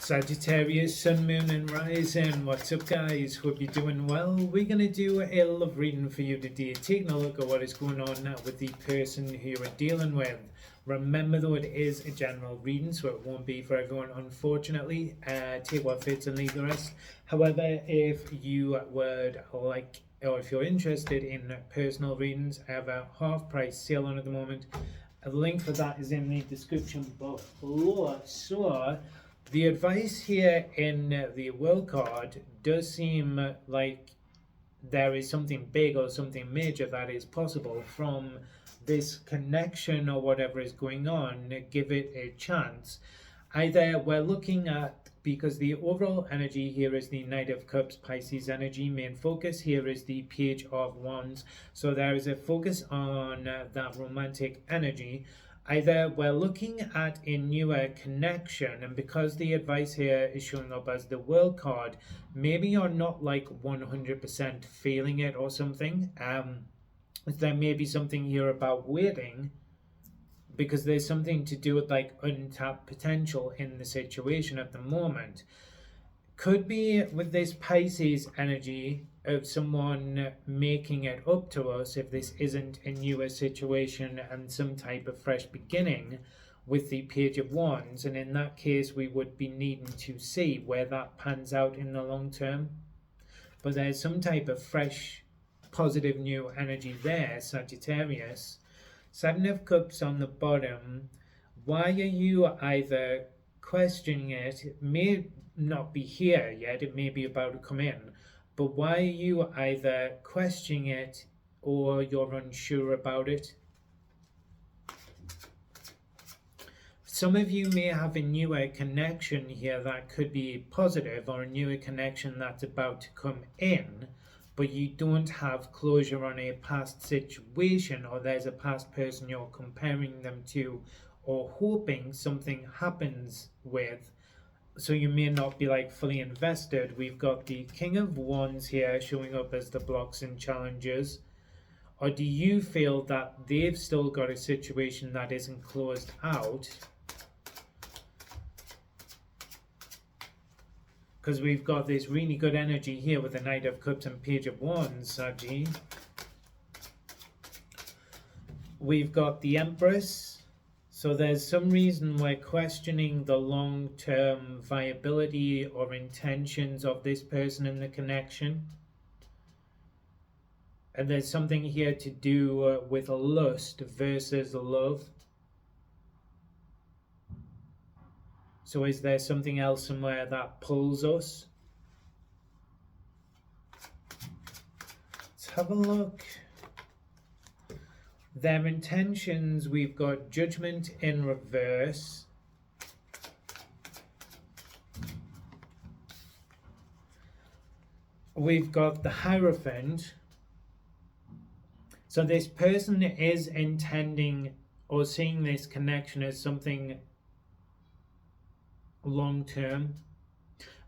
Sagittarius, Sun, Moon and Rising. What's up guys? Hope you're doing well. We're going to do a love reading for you today, taking a look at what is going on now with the person who you're dealing with. Remember though, it is a general reading, so it won't be for everyone, unfortunately. Take what fits and leave the rest. However, if you would like, or if you're interested in personal readings, I have a half price sale on at the moment. A link for that is in the description below. So the advice here in the World card does seem like there is something big or something major that is possible from this connection or whatever is going on. Give it a chance. Either we're looking at, because the overall energy here is the Knight of Cups, Pisces energy. Main focus here is the Page of Wands. So there is a focus on that romantic energy. Either we're looking at a newer connection, and because the advice here is showing up as the World card, maybe you're not like 100% feeling it or something. There may be something here about waiting, because there's something to do with like untapped potential in the situation at the moment. Could be with this Pisces energy of someone making it up to us if this isn't a newer situation and some type of fresh beginning with the Page of Wands. And in that case, we would be needing to see where that pans out in the long term. But there's some type of fresh, positive new energy there, Sagittarius. Seven of Cups on the bottom. Why are you either questioning it? It may not be here yet, it may be about to come in, but why are you either questioning it or you're unsure about it? Some of you may have a newer connection here that could be positive, or a newer connection that's about to come in, but you don't have closure on a past situation, or there's a past person you're comparing them to or hoping something happens with. So you may not be like fully invested. We've got the King of Wands here showing up as the blocks and challenges. Or do you feel that they've still got a situation that isn't closed out? Because we've got this really good energy here with the Knight of Cups and Page of Wands, Saggy. We've got the Empress. So there's some reason we're questioning the long-term viability or intentions of this person in the connection. And there's something here to do with lust versus love. So is there something else somewhere that pulls us? Let's have a look. Their intentions, we've got Judgment in reverse. We've got the Hierophant. So this person is intending or seeing this connection as something long term.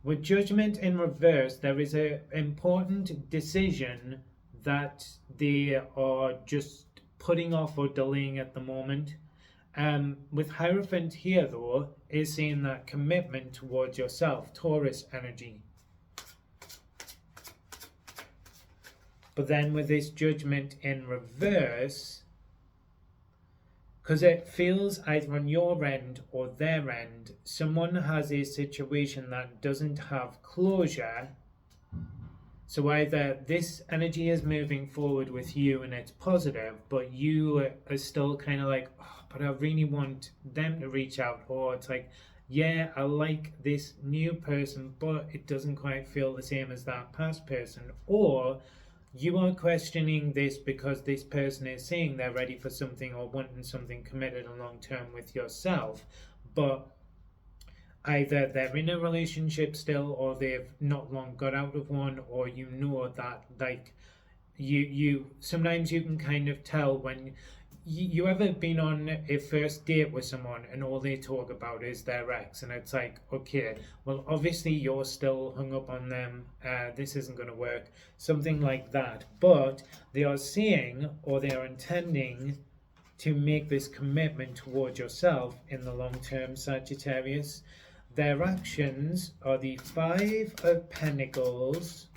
With Judgment in reverse, there is an important decision that they are just putting off or delaying at the moment. With Hierophant here though, is seeing that commitment towards yourself, Taurus energy. But then with this Judgment in reverse, because it feels either on your end or their end, someone has a situation that doesn't have closure. So either this energy is moving forward with you and it's positive, but you are still kind of like, oh, but I really want them to reach out. Or it's like, yeah, I like this new person, but it doesn't quite feel the same as that past person. Or you are questioning this because this person is saying they're ready for something or wanting something committed and long term with yourself, but either they're in a relationship still, or they've not long got out of one, or you know that like you sometimes you can kind of tell when you ever been on a first date with someone and all they talk about is their ex, and it's like, okay, well obviously you're still hung up on them, this isn't going to work, something like that. But they are saying, or they are intending to make this commitment towards yourself in the long term, Sagittarius. their actions are the Five of Pentacles.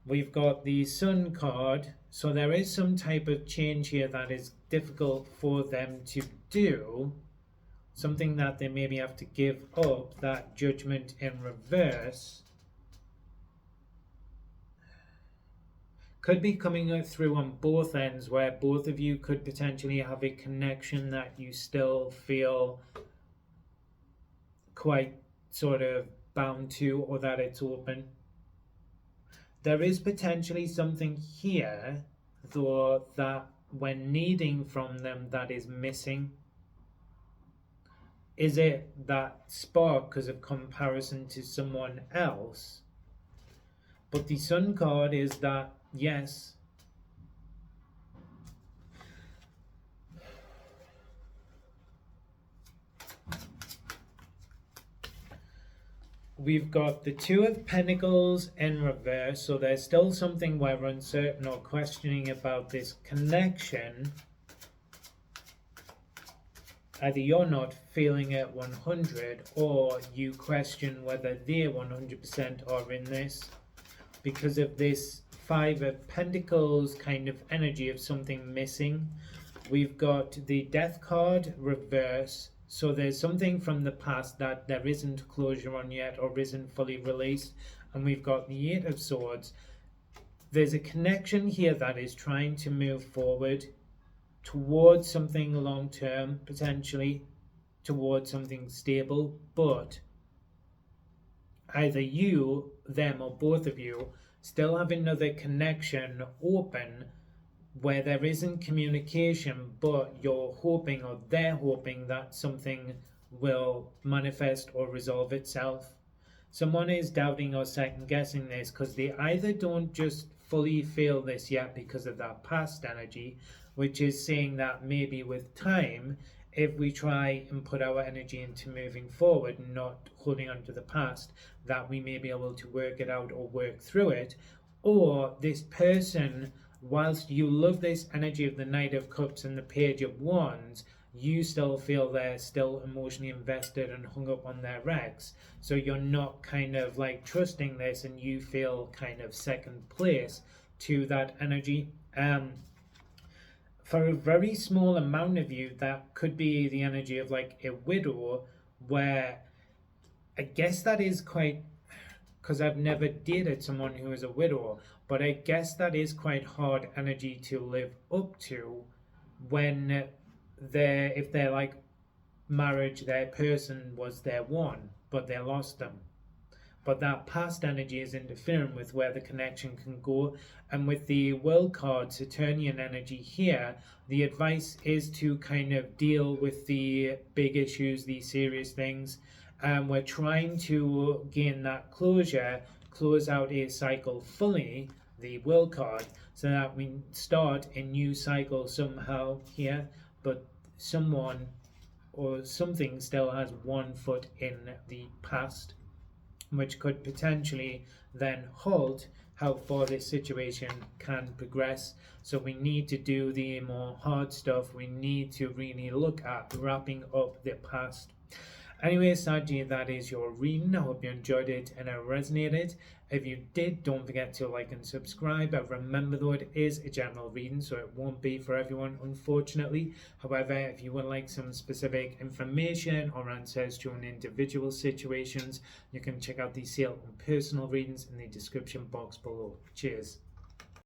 We've got the Sun card, so there is some type of change here that is difficult for them to do, something that they maybe have to give up. That Judgment in reverse could be coming through on both ends, where both of you could potentially have a connection that you still feel quite sort of bound to, or that it's open. There is potentially something here, though, that when needing from them that is missing. Is it that spark because of comparison to someone else? But the Sun card is that, yes, we've got the Two of Pentacles in reverse, so there's still something we're uncertain or questioning about this connection. Either you're not feeling it 100, or you question whether they 100% are in this, because of this Five of Pentacles kind of energy of something missing. We've got the Death card reverse, so there's something from the past that there isn't closure on yet, or isn't fully released. And we've got the Eight of Swords. There's a connection here that is trying to move forward towards something long term, potentially towards something stable, but either you, them, or both of you still have another connection open where there isn't communication, but you're hoping, or they're hoping, that something will manifest or resolve itself. Someone is doubting or second guessing this because they either don't just fully feel this yet because of that past energy, which is saying that maybe with time, if we try and put our energy into moving forward and not holding on to the past, that we may be able to work it out or work through it. Or this person, whilst you love this energy of the Knight of Cups and the Page of Wands, you still feel they're still emotionally invested and hung up on their ex. So you're not kind of like trusting this, and you feel kind of second place to that energy. For a very small amount of you, that could be the energy of like a widow, where I guess that is quite, because I've never dated someone who is a widow, but I guess that is quite hard energy to live up to when if they're like marriage, their person was their one, but they lost them. But that past energy is interfering with where the connection can go. And with the World card, Saturnian energy here, the advice is to kind of deal with the big issues, the serious things. And we're trying to gain that closure, close out a cycle fully, the World card, so that we start a new cycle somehow here. But someone or something still has one foot in the past, which could potentially then halt how far this situation can progress. So we need to do the more hard stuff. We need to really look at wrapping up the past. Anyway, Sagittarius, that is your reading. I hope you enjoyed it and it resonated. If you did, don't forget to like and subscribe. Remember though, it is a general reading, so it won't be for everyone, unfortunately. However, if you would like some specific information or answers to an individual situations, you can check out the sale on personal readings in the description box below. Cheers.